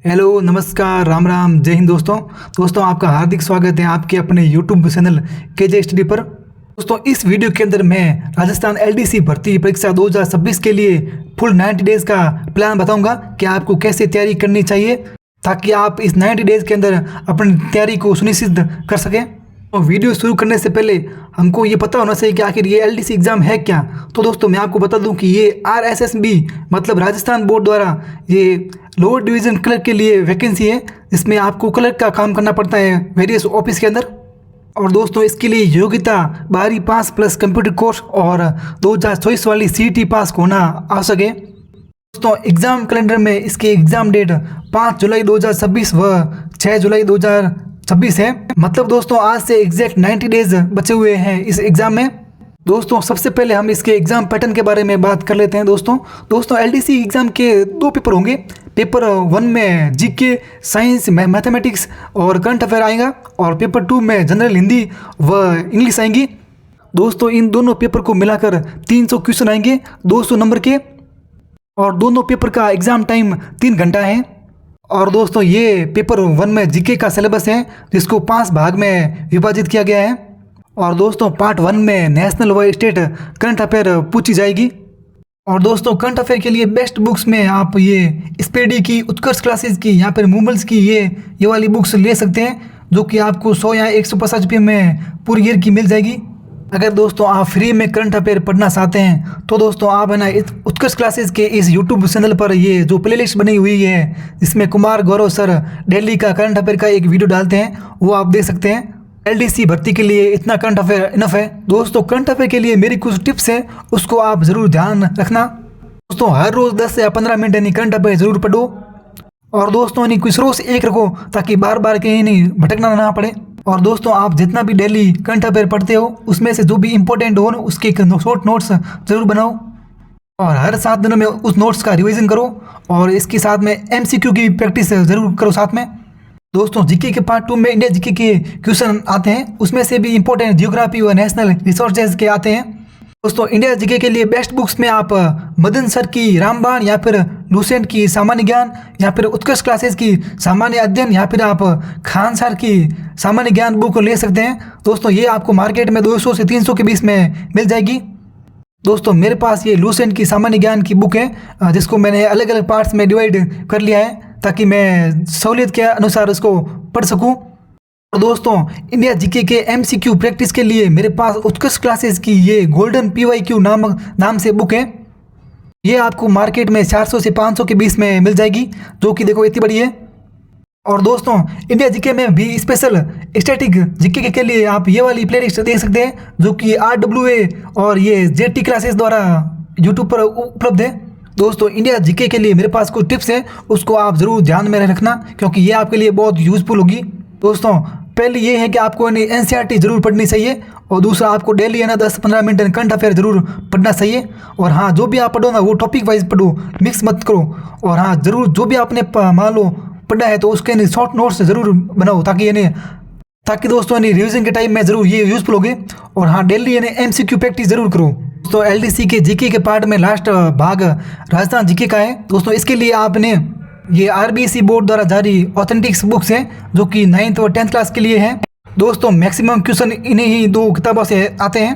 Hello, नमस्कार, राम राम, जय हिंद दोस्तों आपका हार्दिक स्वागत है आपके अपने यूट्यूब चैनल केजे स्टडी पर। दोस्तों इस वीडियो के अंदर मैं राजस्थान एलडीसी भर्ती परीक्षा 2026 के लिए फुल 90 डेज़ का प्लान बताऊंगा कि आपको कैसे तैयारी करनी चाहिए ताकि आप इस 90 डेज़ के अंदर अपनी तैयारी को सुनिश्चित कर सकें। तो वीडियो शुरू करने से पहले हमको ये पता होना चाहिए कि आखिर ये एलडीसी एग्ज़ाम है क्या। तो दोस्तों मैं आपको बता दूं कि ये आरएसएसबी मतलब राजस्थान बोर्ड द्वारा ये लोअर डिवीज़न क्लर्क के लिए वैकेंसी है, जिसमें आपको क्लर्क का काम करना पड़ता है वेरियस ऑफिस के अंदर। और दोस्तों इसके लिए योग्यता 12वीं पास प्लस कंप्यूटर कोर्स और 2024 वाली सीईटी पास होना आवश्यक है। दोस्तों एग्ज़ाम कैलेंडर में इसके एग्ज़ाम डेट 5 जुलाई 2026 व 6 जुलाई 2026 है। मतलब दोस्तों आज से एग्जैक्ट 90 डेज बचे हुए हैं इस एग्ज़ाम में। दोस्तों सबसे पहले हम इसके एग्ज़ाम पैटर्न के बारे में बात कर लेते हैं। दोस्तों एलडीसी एग्ज़ाम के 2 पेपर होंगे। पेपर 1 में जीके, साइंस, मैथमेटिक्स और करंट अफेयर आएगा और पेपर 2 में जनरल हिंदी व इंग्लिश आएंगी। दोस्तों इन दोनों पेपर को मिलाकर 300 क्वेश्चन आएंगे 200 नंबर के, और दोनों पेपर का एग्ज़ाम टाइम 3 घंटा है। और दोस्तों ये पेपर 1 में जीके का सिलेबस है जिसको 5 भाग में विभाजित किया गया है। और दोस्तों पार्ट 1 में नेशनल व स्टेट करंट अफेयर पूछी जाएगी। और दोस्तों करंट अफेयर के लिए बेस्ट बुक्स में आप ये स्पीडी की, उत्कर्ष क्लासेस की या फिर मूमल्स की ये वाली बुक्स ले सकते हैं, जो कि आपको 100 या 150 रुपये में पूरी ईयर की मिल जाएगी। अगर दोस्तों आप फ्री में करंट अफेयर पढ़ना चाहते हैं तो दोस्तों आप है ना इस उत्कर्ष क्लासेस के इस यूट्यूब चैनल पर ये जो प्लेलिस्ट बनी हुई है जिसमें कुमार गौरव सर दिल्ली का करंट अफेयर का एक वीडियो डालते हैं, वो आप देख सकते हैं। एलडीसी भर्ती के लिए इतना करंट अफेयर इनफ है। दोस्तों करंट अफेयर के लिए मेरी कुछ टिप्स हैं, उसको आप ज़रूर ध्यान रखना। दोस्तों हर रोज़ 10 या 15 मिनट यानी करंट अफेयर ज़रूर पढ़ो। और दोस्तों यानी कुछ रोज एक रखो ताकि बार बार कहीं नहीं भटकना ना पड़े। और दोस्तों आप जितना भी डेली करंट अफेयर पढ़ते हो उसमें से जो भी इंपॉर्टेंट हो उसके शॉर्ट नोट्स ज़रूर बनाओ और हर 7 दिनों में उस नोट्स का रिवीजन करो। और इसके साथ में एमसीक्यू की प्रैक्टिस ज़रूर करो साथ में। दोस्तों जीके के पार्ट 2 में इंडिया जीके के क्वेश्चन आते हैं, उसमें से भी इंपॉर्टेंट जियोग्राफी और नेशनल रिसोर्सेज के आते हैं। दोस्तों इंडिया जीके के लिए बेस्ट बुक्स में आप मदन सर की रामबाण या फिर लूसेंट की सामान्य ज्ञान या फिर उत्कर्ष क्लासेस की सामान्य अध्ययन या फिर आप खान सर की सामान्य ज्ञान बुक ले सकते हैं। दोस्तों ये आपको मार्केट में 200 से 300 के बीच में मिल जाएगी। दोस्तों मेरे पास ये लूसेंट की सामान्य ज्ञान की बुक है जिसको मैंने अलग अलग पार्ट्स में डिवाइड कर लिया है ताकि मैं सहूलियत के अनुसार उसको पढ़ सकूँ। और दोस्तों इंडिया जीके के एमसीक्यू प्रैक्टिस के लिए मेरे पास उत्कर्ष क्लासेस की ये गोल्डन पीवाईक्यू नाम से बुक है। ये आपको मार्केट में 400 से 500 के बीच में मिल जाएगी, जो कि देखो इतनी बड़ी है। और दोस्तों इंडिया जीके में भी स्पेशल स्टैटिक जीके के लिए आप ये वाली प्लेलिस्ट देख सकते हैं, जो कि RWA और ये जेटी क्लासेस द्वारा यूट्यूब पर उपलब्ध है। दोस्तों इंडिया जीके के लिए मेरे पास कुछ टिप्स हैं, उसको आप ज़रूर ध्यान में रखना क्योंकि ये आपके लिए बहुत यूज़फुल होगी। दोस्तों पहले ये है कि आपको एनसीईआरटी ज़रूर पढ़नी चाहिए और दूसरा आपको डेली है ना 10-15 मिनट करंट अफेयर ज़रूर पढ़ना चाहिए। और हाँ जो भी आप पढ़ो ना वो टॉपिक वाइज पढ़ो, मिक्स मत करो। और हाँ ज़रूर जो भी आपने मान लो पढ़ा है तो उसके शॉर्ट नोट्स ज़रूर बनाओ ताकि दोस्तों रिविजन के टाइम में ज़रूर ये यूज़फुल होगे। और हाँ डेली एमसीक्यू प्रैक्टिस ज़रूर करो। दोस्तों एलडीसी के जीके के पार्ट में लास्ट भाग राजस्थान जीके का है। दोस्तों इसके लिए आपने ये आरबीएसई बोर्ड द्वारा जारी ऑथेंटिक्स बुक्स हैं जो कि 9th और 10th क्लास के लिए हैं। दोस्तों मैक्सिमम क्वेश्चन इन्हीं ही 2 किताबों से आते हैं।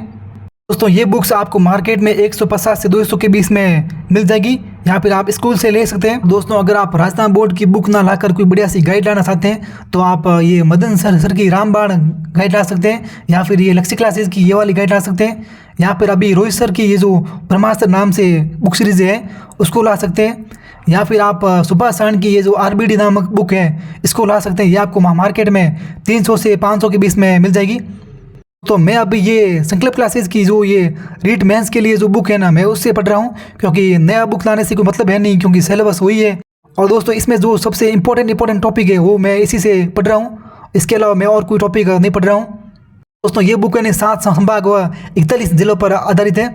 दोस्तों ये बुक्स आपको मार्केट में 150 से 200 के बीच में मिल जाएगी, या फिर आप स्कूल से ले सकते हैं। दोस्तों अगर आप राजस्थान बोर्ड की बुक ना लाकर कोई बढ़िया सी गाइड लाना चाहते हैं तो आप ये मदन सर की रामबाण गाइड ला सकते हैं, या फिर ये लक्ष्य क्लासेस की ये वाली गाइड ला सकते हैं, या फिर अभी रोहित सर की ये जो ब्रह्मास्त्र नाम से बुक सीरीज है उसको ला सकते हैं, या फिर आप सुभाष सरण की ये जो आरबीडी नामक बुक है इसको ला सकते हैं। ये आपको मार्केट में 300 से 500 के बीच में मिल जाएगी। तो मैं अभी ये संकल्प क्लासेस की जो ये रीट मेंस के लिए जो बुक है ना मैं उससे पढ़ रहा हूँ, क्योंकि नया बुक लाने से कोई मतलब है नहीं क्योंकि सिलेबस वही है। और दोस्तों इसमें जो सबसे इंपॉर्टेंट टॉपिक है वो मैं इसी से पढ़ रहा हूँ, इसके अलावा मैं और कोई टॉपिक नहीं पढ़ रहा हूँ। दोस्तों ये बुक है 7 संभाग व 41 जिलों पर आधारित है।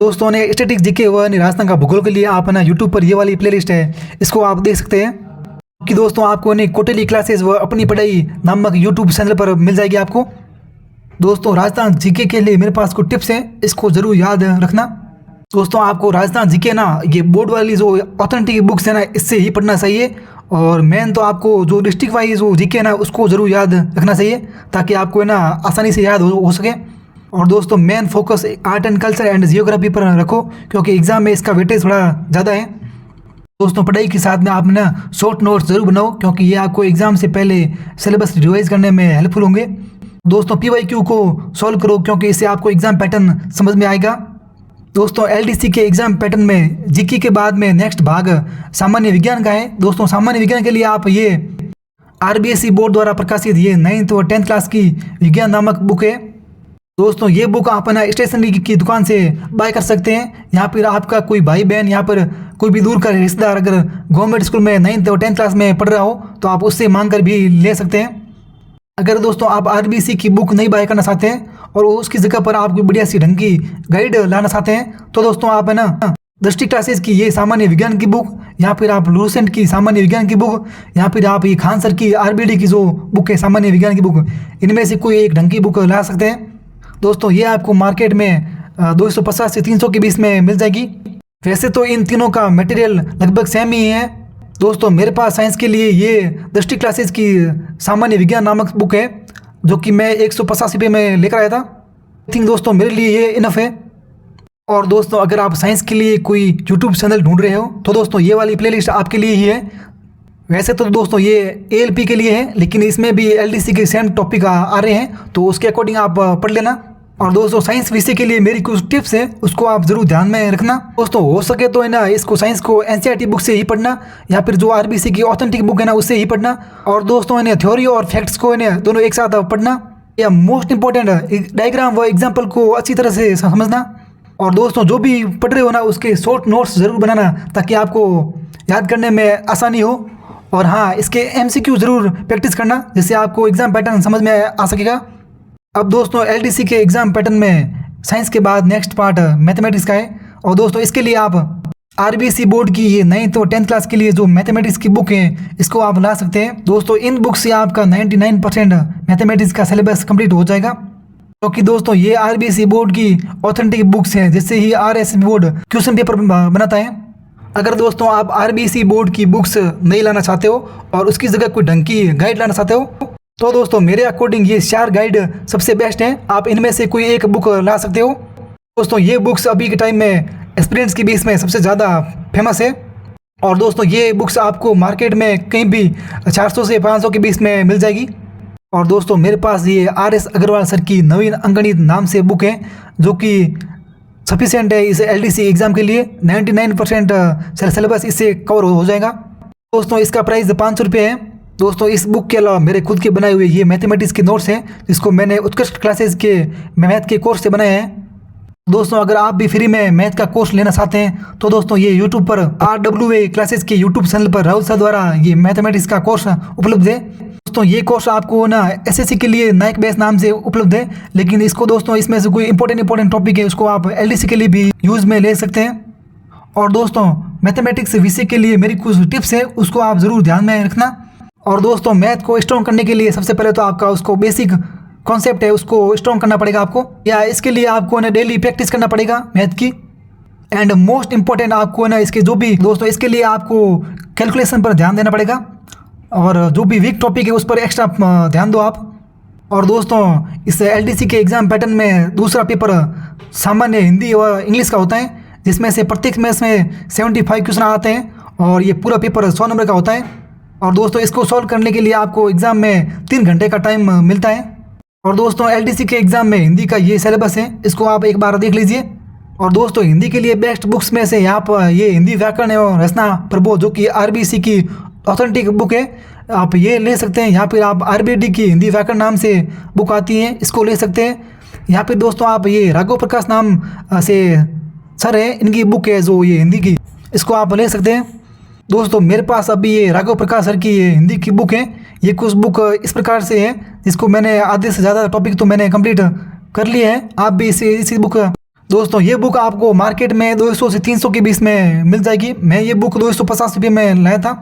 दोस्तों ने स्टैटिक जीके व राजस्थान का भूगोल के लिए आप है ना यूट्यूब पर ये वाली प्लेलिस्ट है, इसको आप देख सकते हैं। कि दोस्तों आपको क्वार्टरली क्लासेस व अपनी पढ़ाई नामक यूट्यूब चैनल पर मिल जाएगी आपको। दोस्तों राजस्थान जीके के लिए मेरे पास कुछ टिप्स हैं, इसको ज़रूर याद रखना। दोस्तों आपको राजस्थान जीके ना ये बोर्ड वाली जो ऑथेंटिक बुक्स है ना इससे ही पढ़ना चाहिए। और मेन तो आपको जो डिस्ट्रिक्ट वाइज जो जीके है ना उसको ज़रूर याद रखना चाहिए ताकि आपको है ना आसानी से याद हो सके। और दोस्तों main focus art and culture and geography पर रखो क्योंकि एग्ज़ाम में इसका वेटेज थोड़ा ज़्यादा है। दोस्तों पढ़ाई के साथ में आप ना शॉर्ट नोट्स ज़रूर बनाओ क्योंकि ये आपको एग्ज़ाम से पहले सिलेबस रिवाइज करने में हेल्पफुल होंगे। दोस्तों PYQ को सॉल्व करो क्योंकि इससे आपको एग्ज़ाम पैटर्न समझ में आएगा। दोस्तों LDC के एग्ज़ाम पैटर्न में जीके के बाद में नेक्स्ट भाग सामान्य विज्ञान का है। दोस्तों सामान्य विज्ञान के लिए आप ये RBSE बोर्ड द्वारा प्रकाशित ये 9th और 10th क्लास की विज्ञान नामक बुक है। दोस्तों ये बुक आप ना स्टेशनरी की दुकान से बाय कर सकते हैं। यहाँ पर आपका कोई भाई बहन यहाँ पर कोई भी दूर का रिश्तेदार अगर गवर्नमेंट स्कूल में 9th और 10th क्लास में पढ़ रहा हो तो आप उससे मांग कर भी ले सकते हैं। अगर दोस्तों आप RBC की बुक नहीं बाय करना चाहते हैं और उसकी जगह पर आप कोई बढ़िया सी ढंग की गाइड लाना चाहते हैं तो दोस्तों आप है ना दृष्टि क्लासेस की ये सामान्य विज्ञान की बुक या फिर आप लूसेंट की सामान्य विज्ञान की बुक या फिर आप ये खान सर की RBD की जो बुक है सामान्य विज्ञान की बुक, इनमें से कोई एक ढंग की बुक ला सकते हैं। दोस्तों ये आपको मार्केट में 250 से 300 के बीच में मिल जाएगी। वैसे तो इन तीनों का मटेरियल लगभग सेम ही है। दोस्तों मेरे पास साइंस के लिए ये दृष्टि क्लासेस की सामान्य विज्ञान नामक बुक है जो कि मैं 150 रुपये में लेकर आया था। आई थिंक दोस्तों मेरे लिए ये इनफ है। और दोस्तों अगर आप साइंस के लिए कोई यूट्यूब चैनल ढूंढ रहे हो तो दोस्तों ये वाली प्लेलिस्ट आपके लिए ही है। वैसे तो दोस्तों ये ALP के लिए है लेकिन इसमें भी LDC के सेम टॉपिक आ रहे हैं तो उसके अकॉर्डिंग आप पढ़ लेना। और दोस्तों साइंस विषय के लिए मेरी कुछ टिप्स है उसको आप ज़रूर ध्यान में रखना। दोस्तों हो सके तो है ना इसको साइंस को NCERT बुक से ही पढ़ना या फिर जो RBC की ऑथेंटिक बुक है ना उससे ही पढ़ना। और दोस्तों है ना थ्योरी और फैक्ट्स को है ना दोनों एक साथ पढ़ना। या मोस्ट इंपॉर्टेंट डायग्राम व एग्जाम्पल को अच्छी तरह से समझना। और दोस्तों जो भी पढ़ रहे हो ना उसके शॉर्ट नोट्स ज़रूर बनाना ताकि आपको याद करने में आसानी हो। और हाँ इसके MCQ ज़रूर प्रैक्टिस करना जिससे आपको एग्ज़ाम पैटर्न समझ में आ सकेगा। अब दोस्तों LDC के एग्ज़ाम पैटर्न में साइंस के बाद नेक्स्ट पार्ट मैथमेटिक्स का है। और दोस्तों इसके लिए आप RBC बोर्ड की ये 9th और 10th क्लास के लिए जो मैथमेटिक्स की बुक है इसको आप ला सकते हैं। दोस्तों इन बुक से आपका 99% मैथमेटिक्स का सिलेबस कंप्लीट हो जाएगा क्योंकि दोस्तों ये RBC बोर्ड की ऑथेंटिक बुक्स हैं जिससे ही RSS बोर्ड क्वेश्चन पेपर बनाता है। अगर दोस्तों आप RBC बोर्ड की बुक्स नहीं लाना चाहते हो और उसकी जगह कोई ढंग की गाइड लाना चाहते हो तो दोस्तों मेरे अकॉर्डिंग ये 4 गाइड सबसे बेस्ट हैं। आप इनमें से कोई एक बुक ला सकते हो। दोस्तों ये बुक्स अभी के टाइम में एक्सपीरियंस के बीच में सबसे ज़्यादा फेमस है। और दोस्तों ये बुक्स आपको मार्केट में कहीं भी 400 से 500 के बीच में मिल जाएगी। और दोस्तों मेरे पास ये RS अग्रवाल सर की नवीन अंकगणित नाम से बुक है जो कि सफिशिएंट है इस LDC एग्ज़ाम के लिए। 99% सिलेबस इससे कवर हो जाएगा। दोस्तों इसका प्राइस 500 रुपये है। दोस्तों इस बुक के अलावा मेरे खुद के बनाए हुए ये मैथमेटिक्स के नोट्स हैं जिसको मैंने उत्कृष्ट क्लासेस के मैथ के कोर्स से बनाए हैं। दोस्तों अगर आप भी फ्री में मैथ का कोर्स लेना चाहते हैं तो दोस्तों ये यूट्यूब पर RWA क्लासेस के यूट्यूब चैनल पर राहुल सर द्वारा ये मैथमेटिक्स का कोर्स उपलब्ध है। दोस्तों ये कोर्स आपको ना SSC के लिए नाइक बेस नाम से उपलब्ध है लेकिन इसको दोस्तों इसमें से कोई इंपॉर्टेंट टॉपिक है उसको आप LDC के लिए भी यूज़ में ले सकते हैं। और दोस्तों मैथमेटिक्स विषय के लिए मेरी कुछ टिप्स है उसको आप ज़रूर ध्यान में रखना। और दोस्तों मैथ को स्ट्रॉन्ग करने के लिए सबसे पहले तो आपका उसको बेसिक कॉन्सेप्ट है उसको स्ट्रॉन्ग करना पड़ेगा आपको, या इसके लिए आपको ना डेली प्रैक्टिस करना पड़ेगा मैथ की। एंड मोस्ट इंपॉर्टेंट आपको ना इसके जो भी दोस्तों इसके लिए आपको कैलकुलेशन पर ध्यान देना पड़ेगा और जो भी वीक टॉपिक है उस पर एक्स्ट्रा ध्यान दो आप। और दोस्तों इस LDC के एग्ज़ाम पैटर्न में दूसरा पेपर सामान्य हिंदी और इंग्लिश का होता है जिसमें से प्रत्येक मैथ्स में 75 क्वेश्चन आते हैं और ये पूरा पेपर 100 नंबर का होता है। और दोस्तों इसको सॉल्व करने के लिए आपको एग्ज़ाम में 3 घंटे का टाइम मिलता है। और दोस्तों LDC के एग्ज़ाम में हिंदी का ये सिलेबस है, इसको आप एक बार देख लीजिए। और दोस्तों हिंदी के लिए बेस्ट बुक्स में से यहाँ पर ये हिंदी व्याकरण एवं रचना प्रबोध जो कि RBC की ऑथेंटिक बुक है, आप ये ले सकते हैं। यहाँ पर आप RBD की हिंदी व्याकरण नाम से बुक आती है, इसको ले सकते हैं। यहाँ पर दोस्तों आप ये राघव प्रकाश नाम से सर है, इनकी बुक है जो ये हिंदी की, इसको आप ले सकते हैं। दोस्तों मेरे पास अभी ये राघव प्रकाश सर की ये हिंदी की बुक है। ये कुछ बुक इस प्रकार से है जिसको मैंने आधे से ज़्यादा टॉपिक तो मैंने कंप्लीट कर लिए हैं। आप भी इसी बुक दोस्तों ये बुक आपको मार्केट में 200 से 300 के बीच में मिल जाएगी। मैं ये बुक 250 रुपये में लाया था।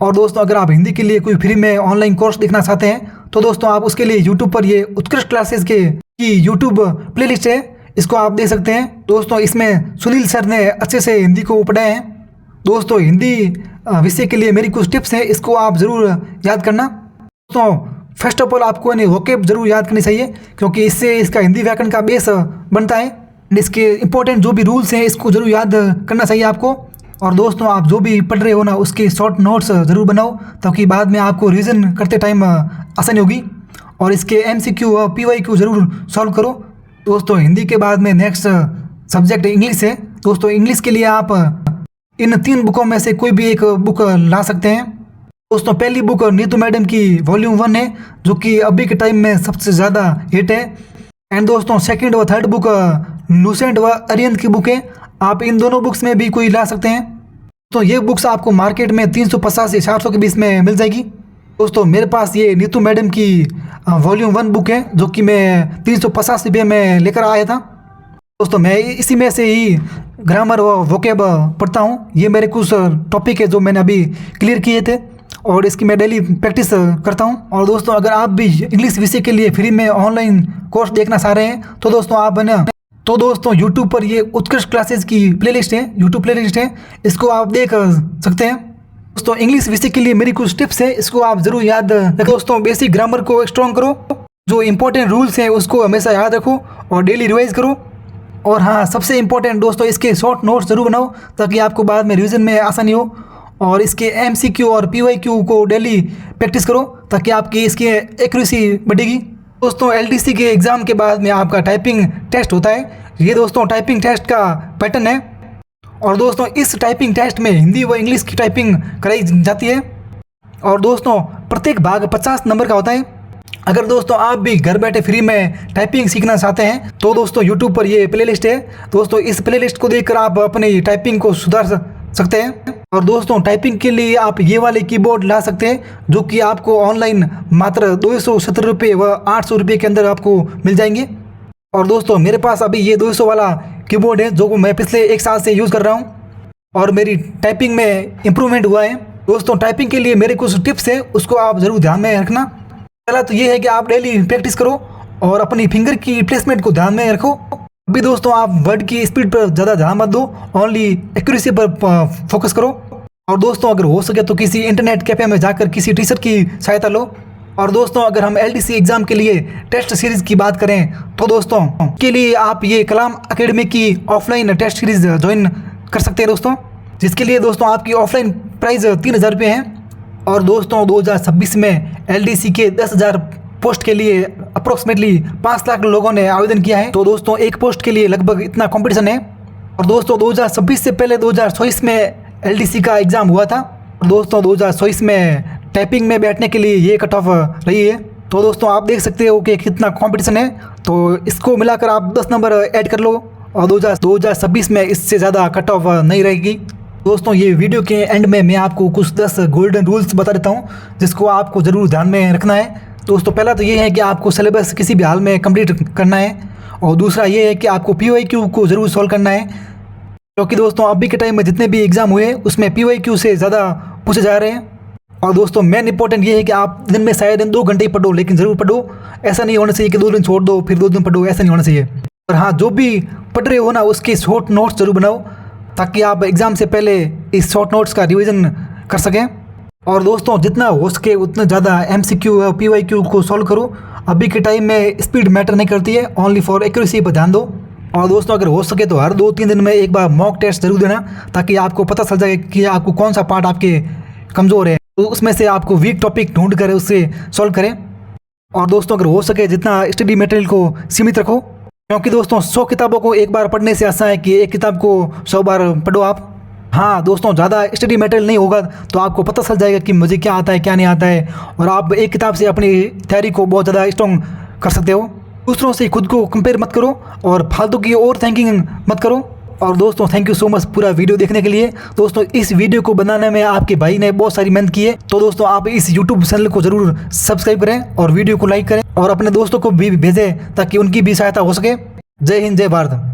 और दोस्तों अगर आप हिंदी के लिए कोई फ्री में ऑनलाइन कोर्स देखना चाहते हैं तो दोस्तों आप उसके लिए यूट्यूब पर ये उत्कृष्ट क्लासेस की यूट्यूब प्लेलिस्ट है, इसको आप दे सकते हैं। दोस्तों इसमें सुनील सर ने अच्छे से हिंदी को पढ़ाया है। दोस्तों हिंदी विषय के लिए मेरी कुछ टिप्स हैं, इसको आप ज़रूर याद करना। तो फर्स्ट ऑफ ऑल आपको वोकेब जरूर याद करनी चाहिए, क्योंकि इससे इसका हिंदी व्याकरण का बेस बनता है। इसके इंपॉर्टेंट जो भी रूल्स हैं इसको ज़रूर याद करना चाहिए आपको। और दोस्तों आप जो भी पढ़ रहे हो ना उसके शॉर्ट नोट्स ज़रूर बनाओ, ताकि बाद में आपको रिवीजन करते टाइम आसानी होगी। और इसके MCQ और PYQ ज़रूर सॉल्व करो। दोस्तों हिंदी के बाद में नेक्स्ट सब्जेक्ट इंग्लिश है। दोस्तों इंग्लिश के लिए आप इन 3 बुकों में से कोई भी एक बुक ला सकते हैं। दोस्तों पहली बुक नीतू मैडम की वॉल्यूम 1 है, जो कि अभी के टाइम में सबसे ज़्यादा हिट है। एंड दोस्तों सेकंड व थर्ड बुक लूसेंट व अरिहंत की बुक है। आप इन दोनों बुक्स में भी कोई ला सकते हैं। तो ये बुक्स आपको मार्केट में 350 से 400 के बीच में मिल जाएगी। दोस्तों मेरे पास ये नीतू मैडम की वॉल्यूम 1 बुक है, जो कि मैं 350 रुपये में लेकर आया था। दोस्तों मैं इसी में से ही ग्रामर व वोकेब पढ़ता हूँ। ये मेरे कुछ टॉपिक है जो मैंने अभी क्लियर किए थे, और इसकी मैं डेली प्रैक्टिस करता हूँ। और दोस्तों अगर आप भी इंग्लिश विषय के लिए फ्री में ऑनलाइन कोर्स देखना चाह रहे हैं तो दोस्तों आप ना दोस्तों यूट्यूब पर ये उत्कृष्ट क्लासेस की प्लेलिस्ट है, यूट्यूब प्लेलिस्ट है, इसको आप देख सकते हैं। दोस्तों इंग्लिश विषय के लिए मेरी कुछ टिप्स है, इसको आप ज़रूर याद रखें। दोस्तों बेसिक ग्रामर को स्ट्रॉन्ग करो, जो इंपॉर्टेंट रूल्स हैं उसको हमेशा याद रखो और डेली रिवाइज करो। और हाँ सबसे इम्पोर्टेंट दोस्तों इसके शॉर्ट नोट्स ज़रूर बनाओ, ताकि आपको बाद में रिवीजन में आसानी हो। और इसके MCQ और PYQ को डेली प्रैक्टिस करो, ताकि आपकी इसकी एक्यूरेसी बढ़ेगी। दोस्तों LDC के एग्ज़ाम के बाद में आपका टाइपिंग टेस्ट होता है। ये दोस्तों टाइपिंग टेस्ट का पैटर्न है। और दोस्तों इस टाइपिंग टेस्ट में हिंदी व इंग्लिश की टाइपिंग कराई जाती है। और दोस्तों प्रत्येक भाग 50 नंबर का होता है। अगर दोस्तों आप भी घर बैठे फ्री में टाइपिंग सीखना चाहते हैं तो दोस्तों यूट्यूब पर ये प्लेलिस्ट है। दोस्तों इस प्लेलिस्ट को देखकर आप अपनी टाइपिंग को सुधार सकते हैं। और दोस्तों टाइपिंग के लिए आप ये वाले कीबोर्ड ला सकते हैं, जो कि आपको ऑनलाइन मात्र 270 रुपये व 800 रुपये के अंदर आपको मिल जाएंगे। और दोस्तों मेरे पास अभी ये 200 वाला कीबोर्ड है, जो मैं पिछले 1 साल से यूज़ कर रहा हूँ, और मेरी टाइपिंग में इम्प्रूवमेंट हुआ है। दोस्तों टाइपिंग के लिए मेरे कुछ टिप्स है, उसको आप ज़रूर ध्यान में रखना। पहला तो ये है कि आप डेली प्रैक्टिस करो और अपनी फिंगर की प्लेसमेंट को ध्यान में रखो। अभी दोस्तों आप वर्ड की स्पीड पर ज़्यादा ध्यान मत दो, ओनली एक्यूरेसी पर फोकस करो। और दोस्तों अगर हो सके तो किसी इंटरनेट कैफे में जाकर किसी टीचर की सहायता लो। और दोस्तों अगर हम LDC एग्ज़ाम के लिए टेस्ट सीरीज़ की बात करें तो दोस्तों के लिए आप ये कलाम अकेडमी की ऑफलाइन टेस्ट सीरीज़ ज्वाइन कर सकते हैं दोस्तों, जिसके लिए दोस्तों आपकी ऑफलाइन प्राइस 3000 रुपये है। और दोस्तों 2026 में LDC के 10,000 पोस्ट के लिए अप्रोक्सीमेटली 5 लाख लोगों ने आवेदन किया है। तो दोस्तों एक पोस्ट के लिए लगभग इतना कंपटीशन है। और दोस्तों 2026 से पहले 2024 में LDC का एग्ज़ाम हुआ था। दोस्तों 2024 में टाइपिंग में बैठने के लिए ये कट ऑफ रही है। तो दोस्तों आप देख सकते हो कि कितना कंपटीशन है। तो इसको मिलाकर आप 10 नंबर ऐड कर लो, और 2026 में इससे ज़्यादा कट ऑफ नहीं रहेगी। दोस्तों ये वीडियो के एंड में मैं आपको कुछ 10 गोल्डन रूल्स बता देता हूँ, जिसको आपको ज़रूर ध्यान में रखना है। दोस्तों पहला तो ये है कि आपको सिलेबस किसी भी हाल में कंप्लीट करना है। और दूसरा ये है कि आपको PYQ को ज़रूर सॉल्व करना है, क्योंकि दोस्तों अभी के टाइम में जितने भी एग्ज़ाम हुए उसमें PYQ से ज़्यादा पूछे जा रहे हैं। और दोस्तों मेन इंपॉर्टेंट ये है कि आप दिन में शायद 2 घंटे ही पढ़ो, लेकिन ज़रूर पढ़ो। ऐसा नहीं होना चाहिए कि 2 दिन छोड़ दो फिर 2 दिन पढ़ो, ऐसा नहीं होना चाहिए। और हाँ जो भी पढ़ रहे हो ना उसके शॉर्ट नोट्स ज़रूर बनाओ, ताकि आप एग्ज़ाम से पहले इस शॉर्ट नोट्स का रिवीजन कर सकें। और दोस्तों जितना हो सके उतना ज़्यादा MCQ और PYQ को सॉल्व करो। अभी के टाइम में स्पीड मैटर नहीं करती है, ओनली फॉर एक्यूरेसी पर ध्यान दो। और दोस्तों अगर हो सके तो हर 2-3 दिन में एक बार मॉक टेस्ट ज़रूर देना, ताकि आपको पता चल जाए कि आपको कौन सा पार्ट आपके कमज़ोर है, तो उसमें से आपको वीक टॉपिक ढूंढ कर उससे सॉल्व करें। और दोस्तों अगर हो सके जितना स्टडी मटेरियल को सीमित रखो, क्योंकि दोस्तों 100 किताबों को एक बार पढ़ने से आसान है कि एक किताब को 100 बार पढ़ो आप। हाँ दोस्तों ज़्यादा स्टडी मटेरियल नहीं होगा तो आपको पता चल जाएगा कि मुझे क्या आता है क्या नहीं आता है, और आप एक किताब से अपनी तैयारी को बहुत ज़्यादा स्ट्रॉन्ग कर सकते हो। दूसरों से खुद को कंपेयर मत करो और फालतू की ओवर थिंकिंग मत करो। और दोस्तों थैंक यू सो मच पूरा वीडियो देखने के लिए। दोस्तों इस वीडियो को बनाने में आपके भाई ने बहुत सारी मेहनत की है, तो दोस्तों आप इस यूट्यूब चैनल को ज़रूर सब्सक्राइब करें और वीडियो को लाइक करें और अपने दोस्तों को भी भेजें, ताकि उनकी भी सहायता हो सके। जय हिंद, जय भारत।